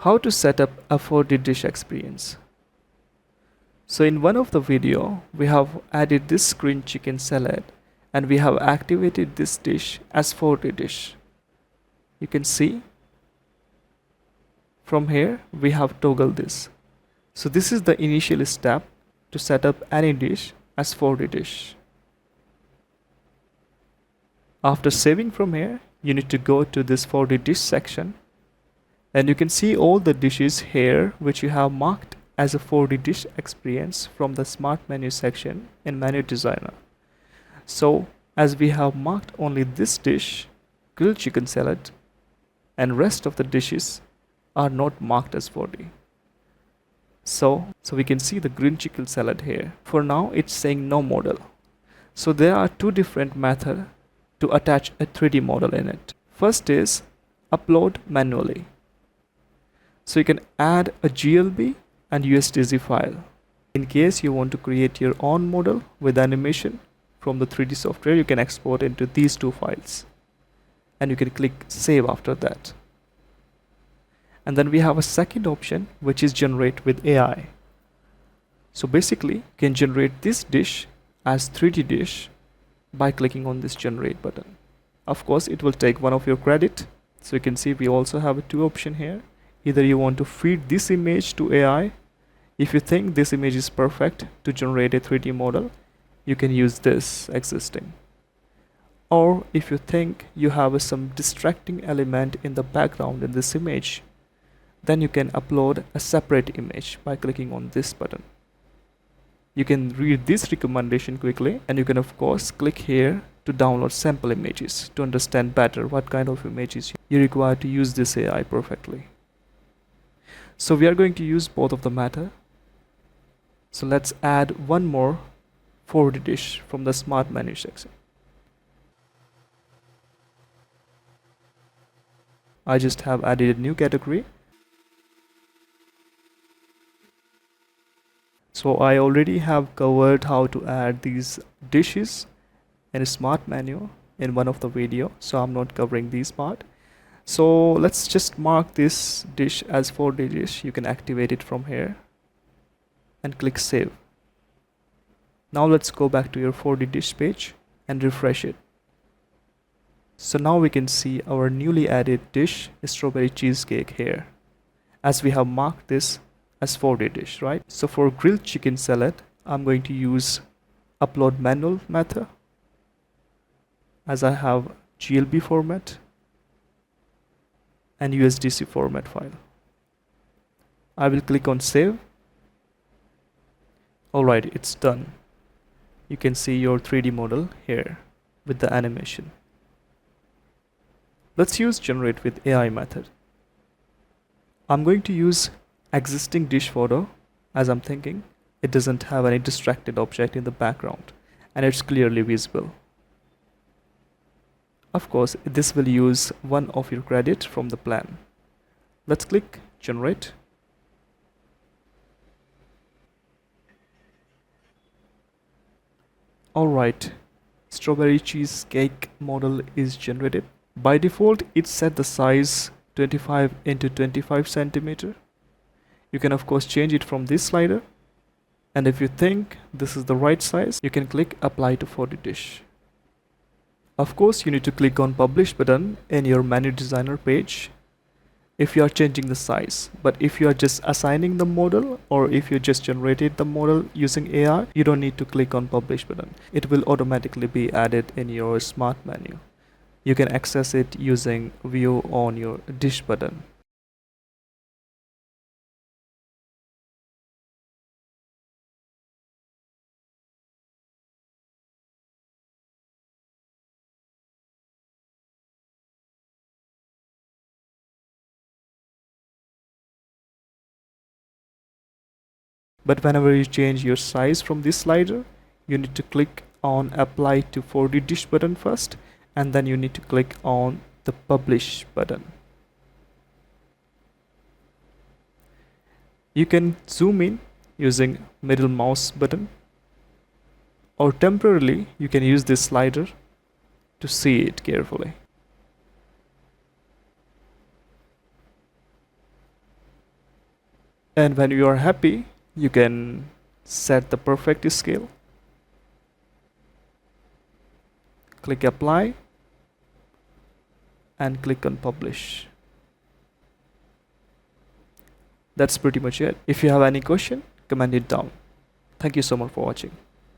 How to set up a 4D dish experience. So in one of the video, we have added this green chicken salad and we have activated this dish as 4D dish. You can see from here we have toggled this. So this is the initial step to set up any dish as 4D dish. After saving from here, you need to go to this 4D dish section and you can see all the dishes here which you have marked as a 4D dish experience from the Smart Menu section in Menu Designer. So as we have marked only this dish, grilled chicken salad, and rest of the dishes are not marked as 4D. So we can see the green chicken salad here. For now it's saying no model. So there are two different methods to attach a 3D model in it. First is upload manually. So you can add a GLB and USDZ file. In case you want to create your own model with animation from the 3D software, you can export into these two files and you can click save after that. And then we have a second option which is generate with AI. So basically you can generate this dish as 3D dish by clicking on this generate button. Of course it will take one of your credit. So you can see we also have two options here. Either you want to feed this image to AI. If you think this image is perfect to generate a 3D model, you can use this existing. Or if you think you have some distracting element in the background in this image, then you can upload a separate image by clicking on this button. You can read this recommendation quickly and you can of course click here to download sample images to understand better what kind of images you require to use this AI perfectly. So we are going to use both of the method. So let's add one more 4D dish from the Smart Menu section. I just have added a new category. So I already have covered how to add these dishes in a Smart Menu in one of the video, so I'm not covering this part. So let's just mark this dish as 4D dish. You can activate it from here and click save. Now let's go back to your 4D dish page and refresh it. So now we can see our newly added dish, strawberry cheesecake here, as we have marked this as 4D dish, right? So for grilled chicken salad, I'm going to use upload manual method as I have GLB format and USDC format file. I will click on save. Alright, it's done. You can see your 3D model here with the animation. Let's use generate with AI method. I'm going to use existing dish photo as I'm thinking it doesn't have any distracted object in the background and it's clearly visible. Of course, this will use one of your credit from the plan. Let's click generate. Alright, strawberry cheesecake model is generated. By default, it set the size 25 into 25 centimeter. You can of course change it from this slider. And if you think this is the right size, you can click apply to 4D dish. Of course, you need to click on publish button in your menu designer page if you are changing the size. But if you are just assigning the model or if you just generated the model using AI, you don't need to click on publish button. It will automatically be added in your smart menu. You can access it using view on your dish button. But whenever you change your size from this slider, you need to click on apply to 4D dish button first, and then you need to click on the publish button. You can zoom in using middle mouse button, or temporarily you can use this slider to see it carefully. And when you are happy, you can set the perfect scale, click apply, and click on publish. That's pretty much it. If you have any question, comment it down. Thank you so much for watching.